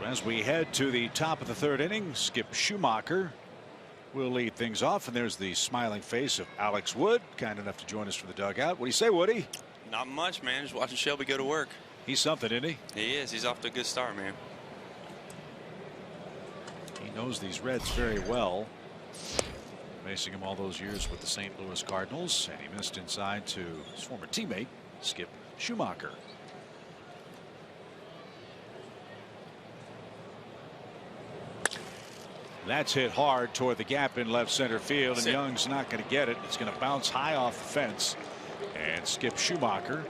As we head to the top of the third inning, Skip Schumacher will lead things off, and there's the smiling face of Alex Wood, kind enough to join us from the dugout. What do you say, Woody? Not much, man. Just watching Shelby go to work. He's something, isn't he? He is. He's off to a good start, man. He knows these Reds very well, facing him all those years with the St. Louis Cardinals, and he missed inside to his former teammate Skip Schumacher. That's hit hard toward the gap in left center field, and Young's not going to get it. It's going to bounce high off the fence, and Skip Schumacher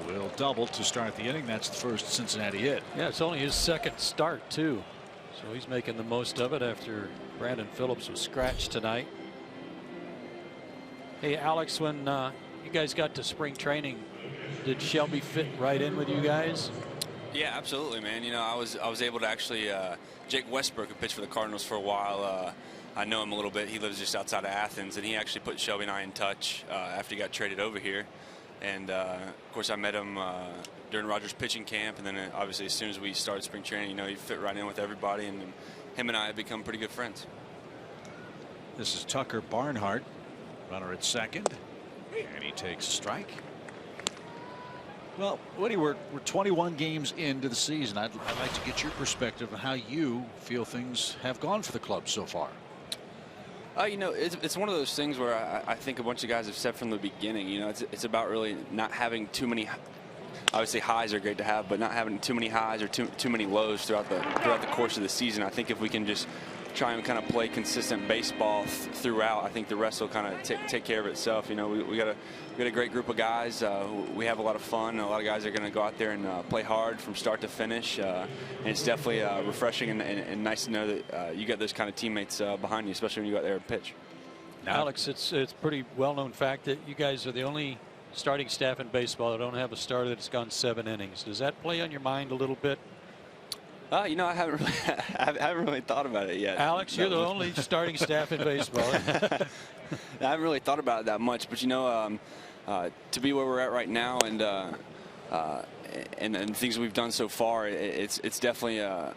will double to start the inning. That's the first Cincinnati hit. Yeah, it's only his second start too, so he's making the most of it after Brandon Phillips was scratched tonight. Hey Alex, when you guys got to spring training, did Shelby fit right in with you guys? Yeah, absolutely, man. You know, I was able to actually Jake Westbrook, who pitched for the Cardinals for a while. I know him a little bit. He lives just outside of Athens, and he actually put Shelby and I in touch after he got traded over here. And of course, I met him during Rogers' pitching camp, and then obviously as soon as we started spring training, you know, he fit right in with everybody, and him and I have become pretty good friends. This is Tucker Barnhart, runner at second, and he takes a strike. Well, Woody, we're 21 games into the season. I'd like to get your perspective on how you feel things have gone for the club so far. You know, it's one of those things where I think a bunch of guys have said from the beginning, you know, it's about really not having too many. Obviously, highs are great to have, but not having too many highs or too many lows throughout the course of the season. I think if we can just try and kind of play consistent baseball throughout, I think the rest will kind of take care of itself. You know, we got a great group of guys. We have a lot of fun. A lot of guys are going to go out there and play hard from start to finish. And it's definitely refreshing and nice to know that you got those kind of teammates behind you, especially when you go out there and pitch. Now, Alex, it's pretty well-known fact that you guys are the only starting staff in baseball that don't have a starter that's gone 7 innings. Does that play on your mind a little bit? You know, I haven't really thought about it yet. Alex, you're the only starting staff in baseball. I haven't really thought about it that much, but you know, to be where we're at right now and things we've done so far, it's definitely a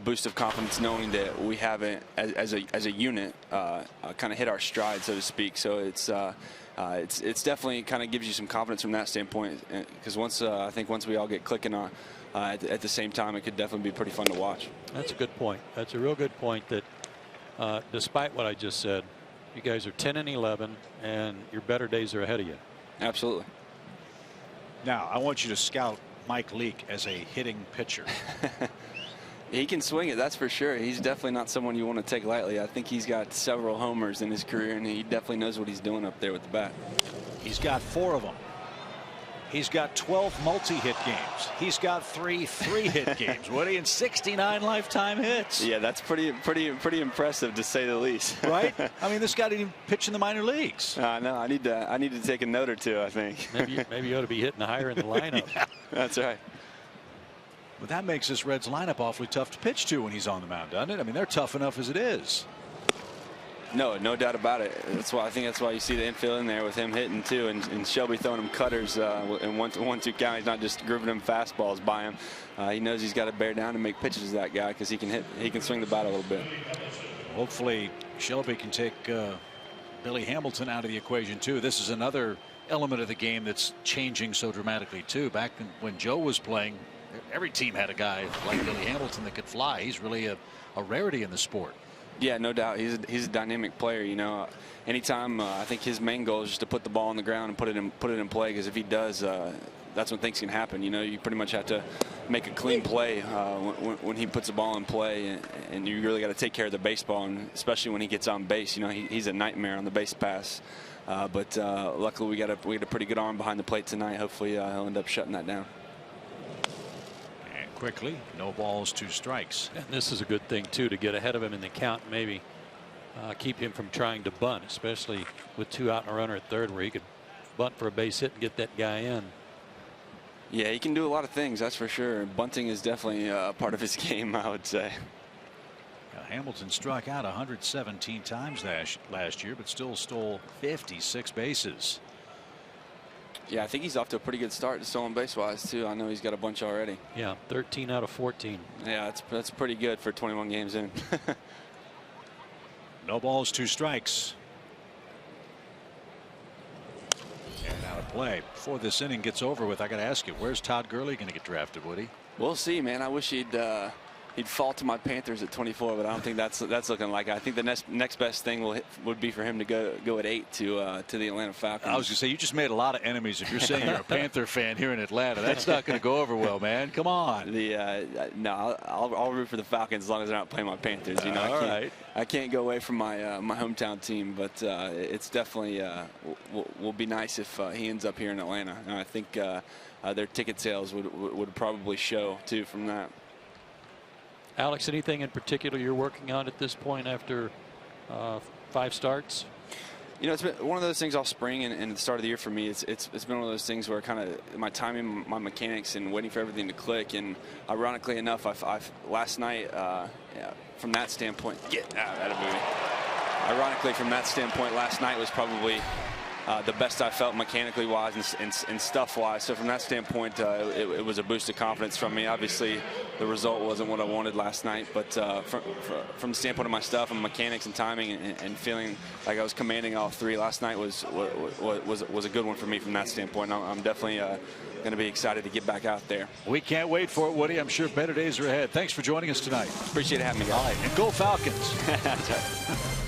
boost of confidence knowing that we haven't, as a unit, kind of hit our stride, so to speak. So it's definitely kind of gives you some confidence from that standpoint, because I think once we all get clicking on. At the same time, it could definitely be pretty fun to watch. That's a good point. That's a real good point. That despite what I just said, you guys are 10-11, and your better days are ahead of you. Absolutely. Now, I want you to scout Mike Leake as a hitting pitcher. He can swing it, that's for sure. He's definitely not someone you want to take lightly. I think he's got several homers in his career, and he definitely knows what he's doing up there with the bat. He's got 4 of them. He's got 12 multi-hit games. He's got 3 3-hit games. Woody, and 69 lifetime hits. Yeah, that's pretty impressive to say the least. Right? I mean, this guy didn't even pitch in the minor leagues. No, I need to take a note or two, I think. Maybe you ought to be hitting higher in the lineup. Yeah. That's right. But that makes this Reds lineup awfully tough to pitch to when he's on the mound, doesn't it? I mean, they're tough enough as it is. No doubt about it. I think that's why you see the infield in there with him hitting too, and Shelby throwing him cutters in 1-2 count. He's not just grooving him fastballs by him. He knows he's got to bear down and make pitches to that guy because he can swing the bat a little bit. Hopefully Shelby can take Billy Hamilton out of the equation too. This is another element of the game that's changing so dramatically too. Back when Joe was playing, every team had a guy like Billy Hamilton that could fly. He's really a rarity in the sport. Yeah, no doubt. He's a dynamic player. You know, anytime I think his main goal is just to put the ball on the ground and put it in play. Because if he does, that's when things can happen. You know, you pretty much have to make a clean play when he puts the ball in play, and you really got to take care of the baseball, and especially when he gets on base. You know, he's a nightmare on the base pass. But luckily we got a pretty good arm behind the plate tonight. Hopefully he'll end up shutting that down. Quickly, no balls, 2 strikes. And this is a good thing too, to get ahead of him in the count, maybe keep him from trying to bunt, especially with 2 out and a runner at third, where he could bunt for a base hit and get that guy in. Yeah, he can do a lot of things, that's for sure. Bunting is definitely a part of his game, I would say. Hamilton struck out 117 times last year, but still stole 56 bases. Yeah, I think he's off to a pretty good start stolen base wise too. I know he's got a bunch already. Yeah, 13 out of 14. Yeah, that's pretty good for 21 games in. No balls, 2 strikes. And out of play. Before this inning gets over with, I got to ask you, where's Todd Gurley going to get drafted, Woody? We'll see, man. I wish he'd fall to my Panthers at 24, but I don't think that's looking like it. I think the next best thing would be for him to go at 8 to the Atlanta Falcons. I was going to say, you just made a lot of enemies if you're saying you're a Panther fan here in Atlanta. That's not going to go over well, man. Come on. No, I'll root for the Falcons as long as they're not playing my Panthers. You know, I can't go away from my my hometown team, but it's definitely will be nice if he ends up here in Atlanta. And I think their ticket sales would probably show too from that. Alex, anything in particular you're working on at this point after 5 starts? You know, it's been one of those things all spring and the start of the year for me. It's been one of those things where kind of my timing, my mechanics, and waiting for everything to click. And ironically enough, I've last night, from that standpoint, ironically, from that standpoint, last night was probably the best I felt mechanically wise and stuff wise. So from that standpoint, it was a boost of confidence from me. Obviously, the result wasn't what I wanted last night, but from the standpoint of my stuff and mechanics and timing and feeling like I was commanding all 3, last night was a good one for me from that standpoint. I'm definitely going to be excited to get back out there. We can't wait for it, Woody. I'm sure better days are ahead. Thanks for joining us tonight. Appreciate having me, guys. All right, and go Falcons. That's right.